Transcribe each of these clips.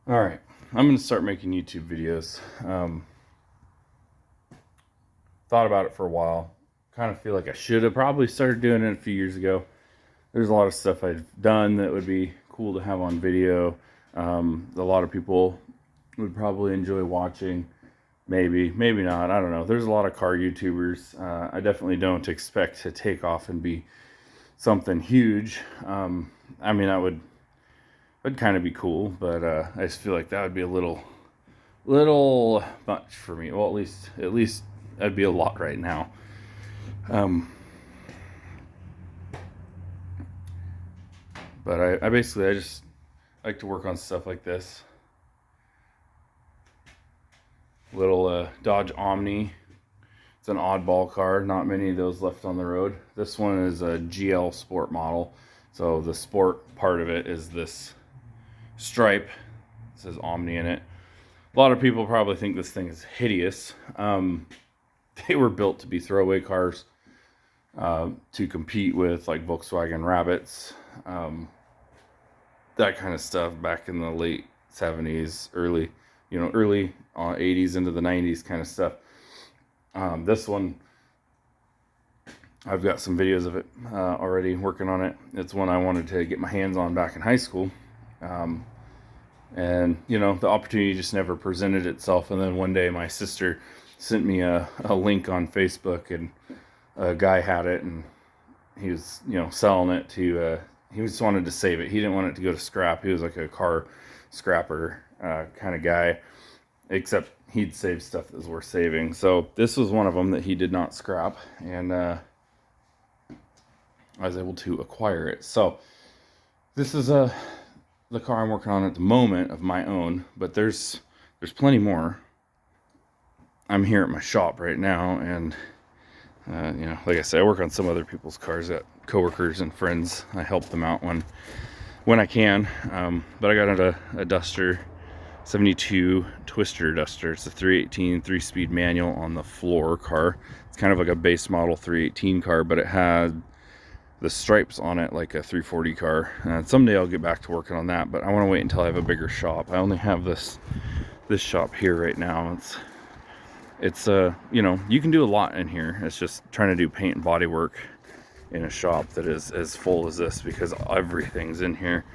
All right, I'm gonna start making YouTube videos. Thought about it for a while. Kind of feel like I should have probably started doing it a few years ago. There's a lot of stuff I've done that would be cool to have on video. A lot of people would probably enjoy watching. Maybe not. I don't know. There's a lot of car YouTubers. I definitely don't expect to take off and be something huge. I mean, that would kind of be cool, but I just feel like that would be a little much for me. Well, at least that'd be a lot right now. Um, but I basically I just like to work on stuff like this. Little Dodge Omni. It's an oddball car. Not many of those left on the road. This one is a GL Sport model. So the sport part of it is this stripe. It says Omni in it. A lot of people probably think this thing is hideous. They were built to be throwaway cars, to compete with like Volkswagen Rabbits, that kind of stuff back in the late 70s, early 80s into the 90s kind of stuff. This one, I've got some videos of it already working on it. It's one I wanted to get my hands on back in high school. And the opportunity just never presented itself. And then one day my sister sent me a link on Facebook, and a guy had it, and he was selling it to he just wanted to save it. He didn't want it to go to scrap. He was like a car scrapper kind of guy, except he'd save stuff that was worth saving. So this was one of them that he did not scrap, and I was able to acquire it. So this is the car I'm working on at the moment of my own, but there's plenty more. I'm here at my shop right now, and like I said, I work on some other people's cars. Got coworkers and friends. I help them out when I can. But I got a Duster 72 Twister Duster. It's a 318 3-speed manual on the floor car. It's kind of like a base model 318 car, but it had the stripes on it like a 340 car. Someday I'll get back to working on that, but I want to wait until I have a bigger shop. I only have this shop here right now. It's you can do a lot in here. It's just trying to do paint and body work in a shop that is as full as this, because everything's in here.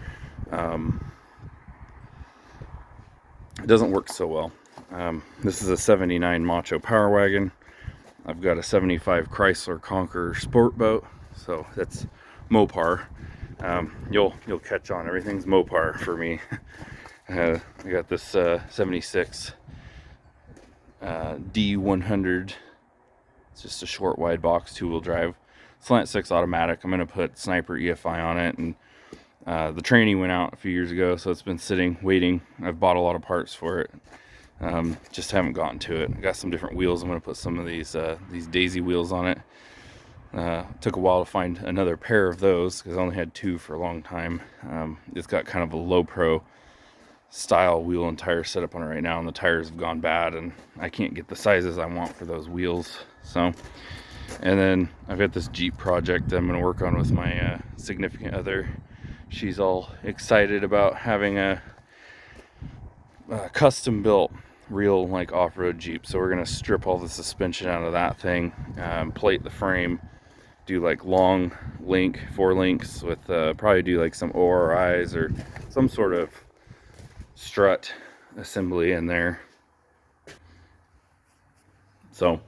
It doesn't work so well. This is a 79 Macho Power Wagon. I've got a 75 Chrysler Conqueror Sport Boat, so that's Mopar. You'll catch on. Everything's Mopar for me. I got this 76 D100. It's just a short wide box 2-wheel drive slant 6 automatic. I'm going to put Sniper EFI on it, and the training went out a few years ago, so it's been sitting waiting. I've bought a lot of parts for it, just haven't gotten to it. I got some different wheels. I'm going to put some of these Daisy wheels on it. Took a while to find another pair of those because I only had 2 for a long time. It's got kind of a low pro style wheel and tire setup on it right now, and the tires have gone bad, and I can't get the sizes I want for those wheels. So, and then I've got this Jeep project that I'm going to work on with my significant other. She's all excited about having a custom built real like off-road Jeep. So we're going to strip all the suspension out of that thing, plate the frame, do like long link 4 links with probably do like some ORIs or some sort of strut assembly in there. So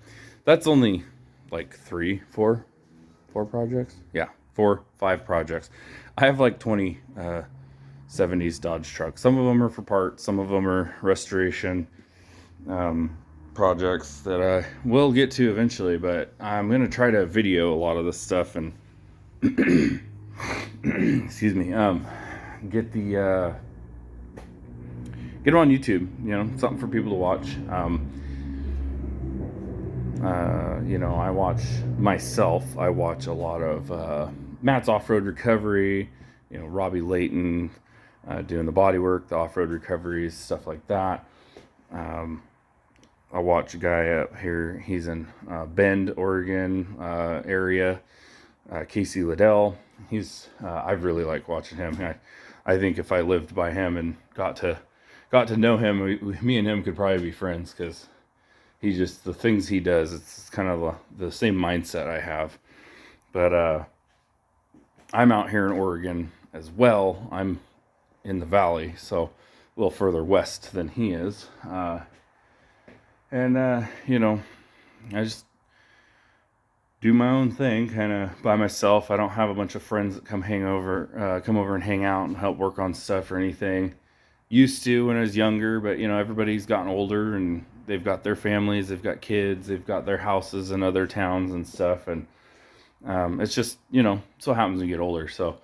that's only like 4 projects. Yeah, 5 projects. I have like 20 70s Dodge trucks. Some of them are for parts, some of them are restoration projects that I will get to eventually, but I'm going to try to video a lot of this stuff and excuse me, get it on YouTube, something for people to watch. I watch a lot of Matt's Off-Road Recovery, Robbie Layton doing the body work, the off-road recoveries, stuff like that. I watch a guy up here, he's in Bend, Oregon area, Casey Liddell. I really like watching him. I think if I lived by him and got to got to know him, me and him could probably be friends, because he just, the things he does, it's kind of the same mindset I have. But I'm out here in Oregon as well. I'm in the valley, so a little further west than he is. You know, I just do my own thing, kind of by myself. I don't have a bunch of friends that come over and hang out and help work on stuff or anything. Used to when I was younger, but you know, everybody's gotten older and they've got their families, they've got kids, they've got their houses in other towns and stuff, and it's just, you know, so happens when you get older. So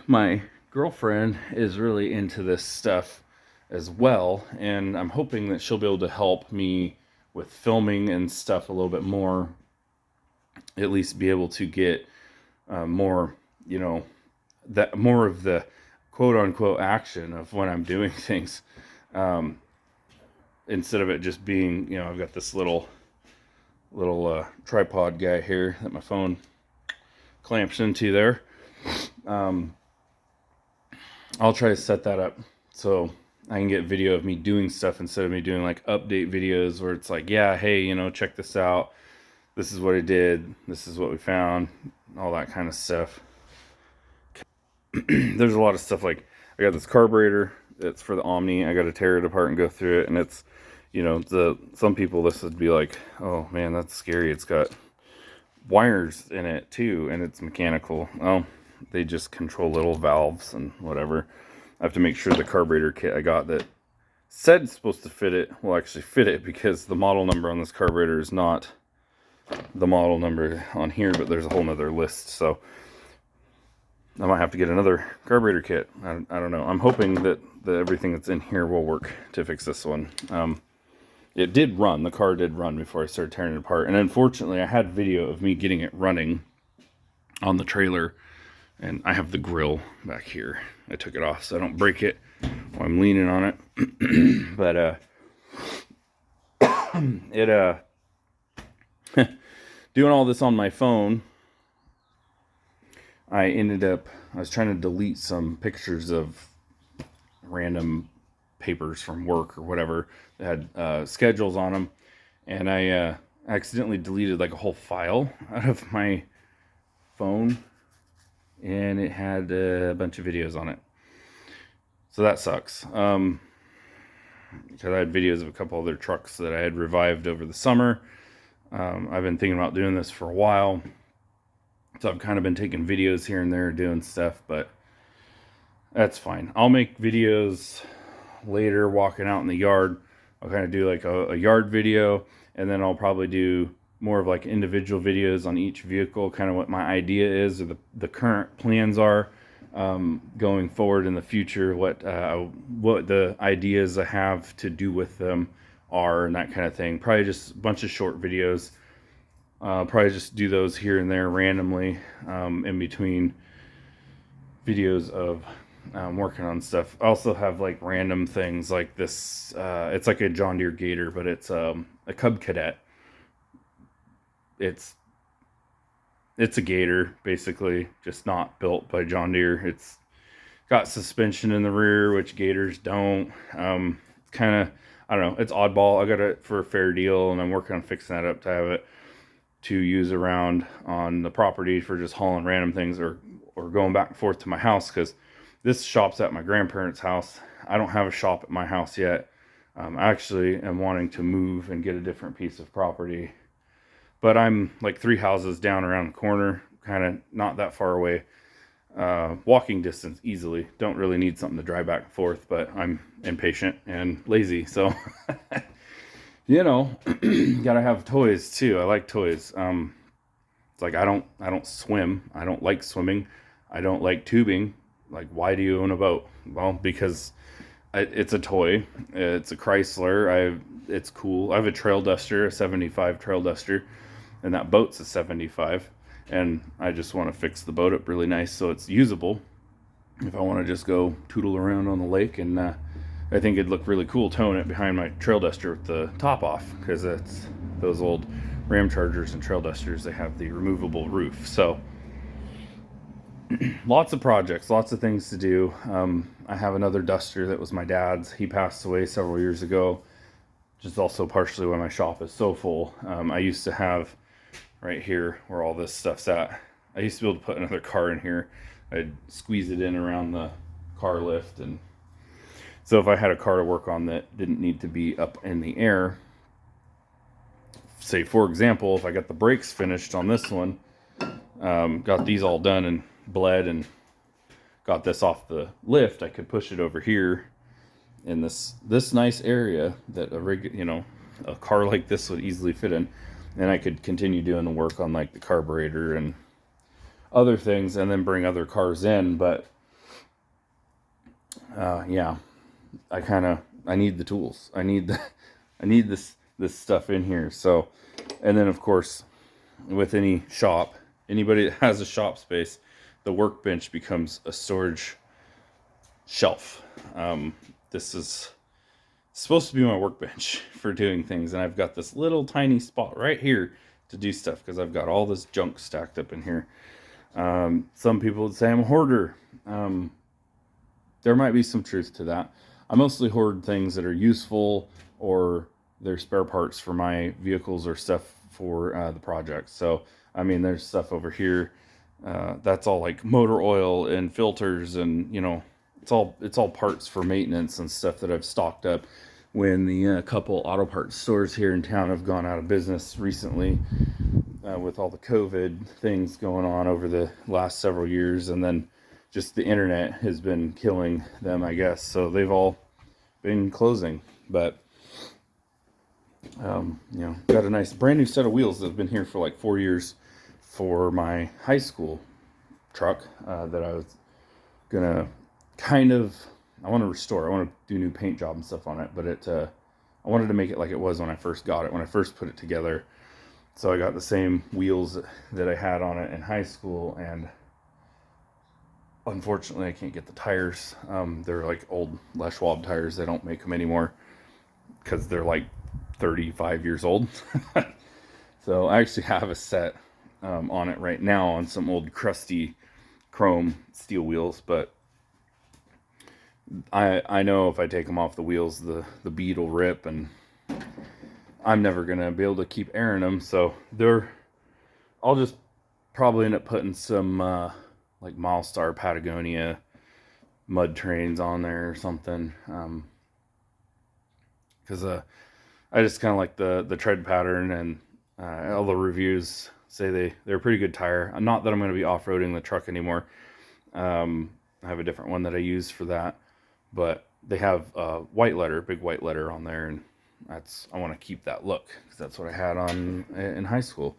my girlfriend is really into this stuff as well, and I'm hoping that she'll be able to help me with filming and stuff a little bit more, at least be able to get more, you know, that more of the quote unquote action of when I'm doing things, instead of it just being, you know, I've got this little tripod guy here that my phone clamps into there. I'll try to set that up so I can get video of me doing stuff instead of me doing like update videos where it's like, yeah, hey, you know, check this out. This is what I did. This is what we found. All that kind of stuff. There's a lot of stuff, like I got this carburetor. It's for the Omni. I got to tear it apart and go through it. And it's, you know, some people, this would be like, oh man, that's scary. It's got wires in it too, and it's mechanical. Oh, they just control little valves and whatever. I have to make sure the carburetor kit I got that said it's supposed to fit it will actually fit it, because the model number on this carburetor is not the model number on here, but there's a whole nother list. So I might have to get another carburetor kit. I don't know. I'm hoping that everything that's in here will work to fix this one. It did run. The car did run before I started tearing it apart. And unfortunately, I had video of me getting it running on the trailer. And I have the grill back here. I took it off so I don't break it while I'm leaning on it. But doing all this on my phone, I was trying to delete some pictures of random papers from work or whatever that had schedules on them, and I accidentally deleted like a whole file out of my phone, and it had a bunch of videos on it. So that sucks. Because I had videos of a couple other trucks that I had revived over the summer. I've been thinking about doing this for a while. So I've kind of been taking videos here and there, doing stuff, but that's fine. I'll make videos later walking out in the yard. I'll kind of do like a yard video, and then I'll probably do more of like individual videos on each vehicle, kind of what my idea is, or the current plans are, going forward in the future, what the ideas I have to do with them are, and that kind of thing. Probably just a bunch of short videos. Probably just do those here and there randomly, in between videos of working on stuff. I also have like random things like this. It's like a John Deere Gator, but it's a Cub Cadet. It's a Gator, basically, just not built by John Deere. It's got suspension in the rear, which Gators don't. Kind of, I don't know, it's oddball. I got it for a fair deal, and I'm working on fixing that up to have it to use around on the property for just hauling random things, or going back and forth to my house, because this shop's at my grandparents' house. I don't have a shop at my house yet. I actually am wanting to move and get a different piece of property, but I'm like 3 houses down around the corner, kind of not that far away. Walking distance easily. Don't really need something to drive back and forth, but I'm impatient and lazy, so you know, gotta have toys too. I like toys. It's like I don't swim. I don't like swimming. I don't like tubing. Like, why do you own a boat? Well, because it's a toy. It's a Chrysler. It's cool. I have a Trail Duster, a 75 Trail Duster, and that boat's a 75. And I just want to fix the boat up really nice so it's usable if I want to just go tootle around on the lake. And I think it'd look really cool towing it behind my Trail Duster with the top off, because it's those old Ram Chargers and Trail Dusters, they have the removable roof. So lots of projects, lots of things to do. I have another Duster that was my dad's. He passed away several years ago, which is also partially why my shop is so full. I used to have right here where all this stuff's at. I used to be able to put another car in here. I'd squeeze it in around the car lift, and so if I had a car to work on that didn't need to be up in the air, say for example, if I got the brakes finished on this one, got these all done and bled and got this off the lift, I could push it over here in this nice area that a car like this would easily fit in, and I could continue doing the work on like the carburetor and other things, and then bring other cars in. But yeah, I need the tools. I need this stuff in here. So, and then of course, with any shop, anybody that has a shop space, the workbench becomes a storage shelf. This is supposed to be my workbench for doing things, and I've got this little tiny spot right here to do stuff because I've got all this junk stacked up in here. Some people would say I'm a hoarder. There might be some truth to that. I mostly hoard things that are useful, or they're spare parts for my vehicles or stuff for the project. So, I mean, there's stuff over here. That's all like motor oil and filters, and it's all parts for maintenance and stuff that I've stocked up when the couple auto parts stores here in town have gone out of business recently, with all the COVID things going on over the last several years, and then just the internet has been killing them, I guess. So they've all been closing, but got a nice brand new set of wheels that have been here for like 4 years for my high school truck that I was gonna I want to restore. I want to do new paint job and stuff on it, but I wanted to make it like it was when I first got it, when I first put it together. So I got the same wheels that I had on it in high school, and unfortunately I can't get the tires. They're like old Les Schwab tires. They don't make them anymore because they're like 35 years old. So I actually have a set on it right now on some old crusty chrome steel wheels, but I know if I take them off the wheels, the bead will rip, and I'm never gonna be able to keep airing them. So I'll just probably end up putting some like Milestar Patagonia mud trains on there or something, because I just kind of like the tread pattern, and all the reviews say they're a pretty good tire. Not that I'm going to be off-roading the truck anymore. I have a different one that I use for that, but they have white letter, big white letter on there, and I want to keep that look because that's what I had on in high school.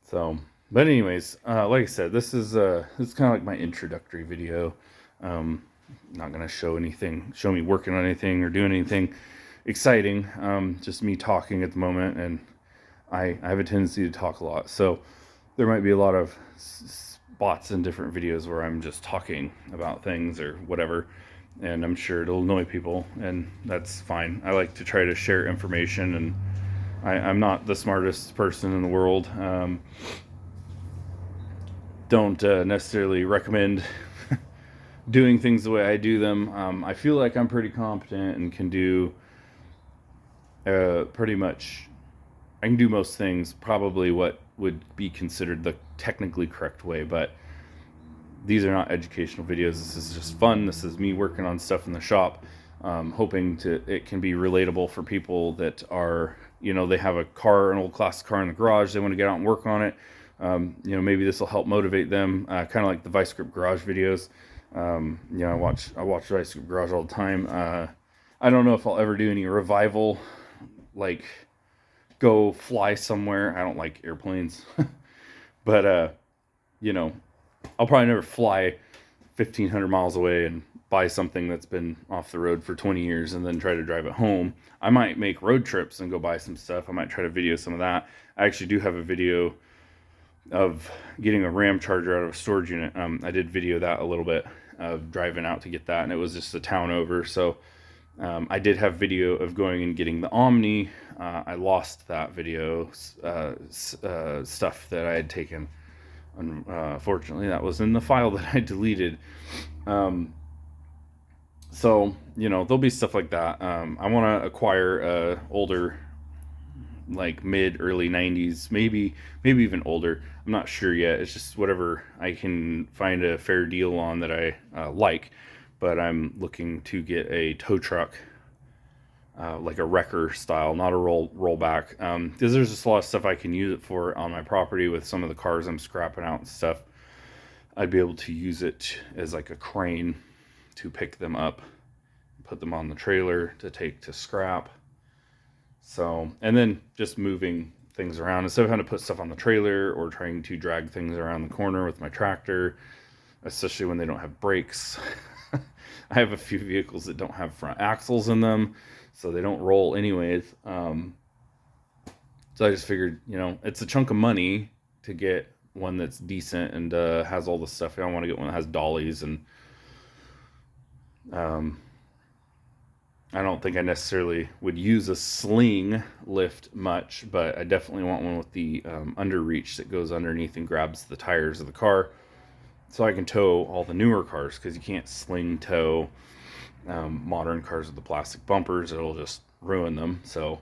So, but anyways, like I said, this is kind of like my introductory video. Not gonna show me working on anything or doing anything exciting. Just me talking at the moment, and I have a tendency to talk a lot, so there might be a lot of spots in different videos where I'm just talking about things or whatever, and I'm sure it'll annoy people, and that's fine. I like to try to share information, and I'm not the smartest person in the world. Don't necessarily recommend doing things the way I do them. I feel like I'm pretty competent and can do pretty much, I can do most things probably what would be considered the technically correct way, but these are not educational videos. This is just fun. This is me working on stuff in the shop, hoping it can be relatable for people that are, they have an old classic car in the garage. They want to get out and work on it. Maybe this will help motivate them, kind of like the Vice Grip Garage videos. I watch Vice Grip Garage all the time. I don't know if I'll ever do any revival, like go fly somewhere. I don't like airplanes, but I'll probably never fly 1,500 miles away and buy something that's been off the road for 20 years and then try to drive it home. I might make road trips and go buy some stuff. I might try to video some of that. I actually do have a video of getting a Ram Charger out of a storage unit. I did video that a little bit of driving out to get that, and it was just a town over. So I did have video of going and getting the Omni. I lost that video stuff that I had taken. Unfortunately, that was in the file that I deleted. So, there'll be stuff like that. I want to acquire a older, like early 90s, maybe even older. I'm not sure yet. It's just whatever I can find a fair deal on that I like. But I'm looking to get a tow truck, like a wrecker style, not a rollback. Because there's just a lot of stuff I can use it for on my property with some of the cars I'm scrapping out and stuff. I'd be able to use it as like a crane to pick them up, put them on the trailer to take to scrap. So, and then just moving things around instead of having to put stuff on the trailer or trying to drag things around the corner with my tractor, especially when they don't have brakes. I have a few vehicles that don't have front axles in them, so they don't roll anyways. So I just figured, it's a chunk of money to get one that's decent and has all the stuff. I don't want to get one that has dollies, and I don't think I necessarily would use a sling lift much, but I definitely want one with the underreach that goes underneath and grabs the tires of the car, so I can tow all the newer cars, because you can't sling tow modern cars with the plastic bumpers. It'll just ruin them. So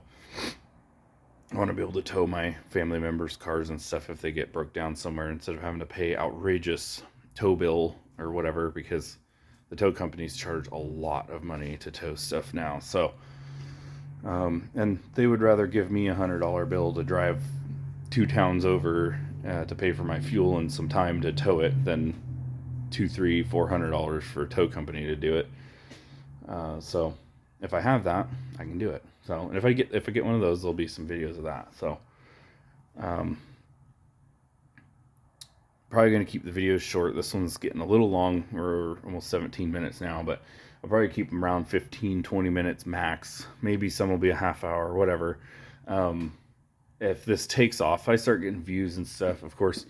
I want to be able to tow my family members' cars and stuff if they get broke down somewhere, instead of having to pay outrageous tow bill or whatever, because the tow companies charge a lot of money to tow stuff now. So, and they would rather give me $100 bill to drive 2 towns over to pay for my fuel and some time to tow it than $200, $300, $400 for a tow company to do it. So if I have that, I can do it. So, and if I get one of those, there'll be some videos of that. So, probably going to keep the videos short. This one's getting a little long. We're almost 17 minutes now, but I'll probably keep them around 15, 20 minutes max. Maybe some will be a half hour or whatever. If this takes off, I start getting views and stuff. Of course,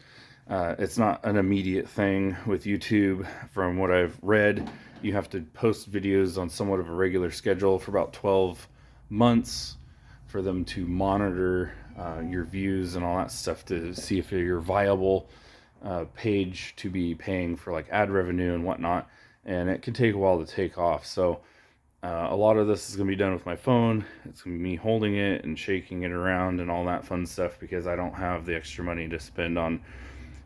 it's not an immediate thing with YouTube. From what I've read, you have to post videos on somewhat of a regular schedule for about 12 months for them to monitor your views and all that stuff to see if you're viable page to be paying for like ad revenue and whatnot. And it can take a while to take off. So a lot of this is going to be done with my phone. It's going to be me holding it and shaking it around and all that fun stuff, because I don't have the extra money to spend on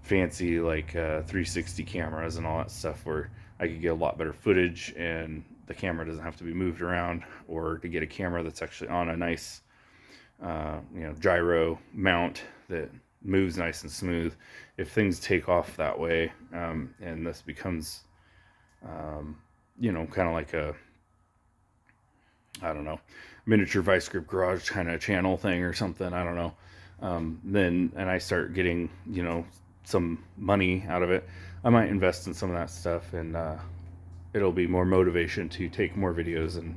fancy like 360 cameras and all that stuff, where I could get a lot better footage and the camera doesn't have to be moved around, or to get a camera that's actually on a nice gyro mount that moves nice and smooth. If things take off that way, and this becomes kind of like a, I don't know, miniature vice grip garage kind of channel thing or something, I don't know, then, and I start getting some money out of it, I might invest in some of that stuff, and it'll be more motivation to take more videos, and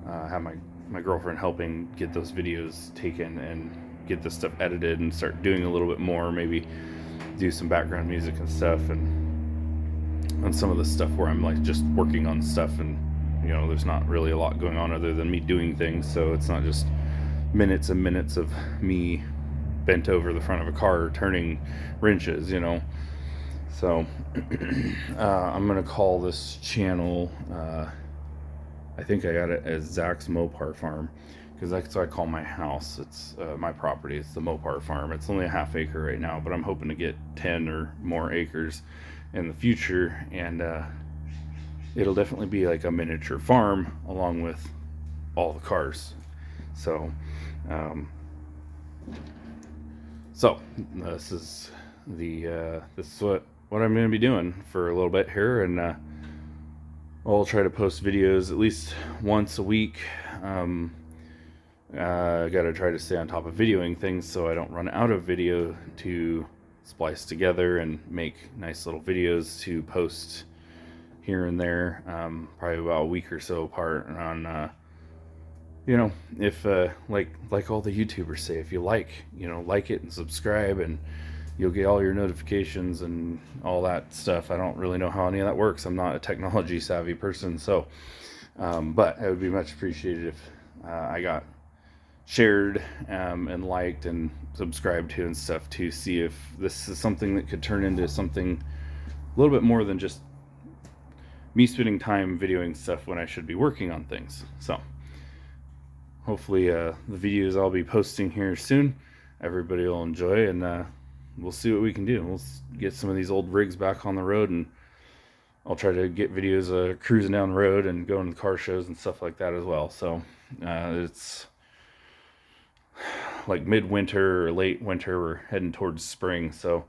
have my girlfriend helping get those videos taken and get this stuff edited, and start doing a little bit more, maybe do some background music and stuff, and on some of the stuff where I'm like just working on stuff, and there's not really a lot going on other than me doing things, so it's not just minutes and minutes of me bent over the front of a car turning wrenches. So I'm gonna call this channel, I think I got it as Zach's Mopar Farm, because that's what I call my house. It's my property. It's the Mopar Farm. It's only a half acre right now, but I'm hoping to get 10 or more acres in the future, and it'll definitely be like a miniature farm along with all the cars. So this is what I'm going to be doing for a little bit here, and I'll try to post videos at least once a week. I gotta try to stay on top of videoing things so I don't run out of video to splice together and make nice little videos to post here and there, probably about a week or so apart on, if like all the YouTubers say, if you like it and subscribe, and you'll get all your notifications and all that stuff. I don't really know how any of that works. I'm not a technology savvy person, so but it would be much appreciated if I got shared and liked and subscribed to and stuff, to see if this is something that could turn into something a little bit more than just me spending time videoing stuff when I should be working on things. So hopefully the videos I'll be posting here soon, everybody will enjoy, and we'll see what we can do. We'll get some of these old rigs back on the road, and I'll try to get videos of cruising down the road and going to car shows and stuff like that as well. So it's like midwinter or late winter, we're heading towards spring, so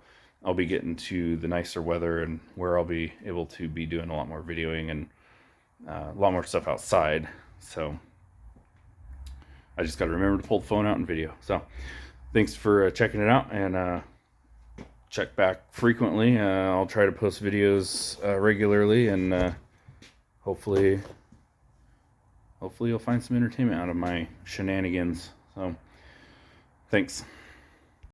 I'll be getting to the nicer weather and where I'll be able to be doing a lot more videoing and a lot more stuff outside. So I just got to remember to pull the phone out and video. So thanks for checking it out, and check back frequently. I'll try to post videos regularly, and hopefully you'll find some entertainment out of my shenanigans. So thanks.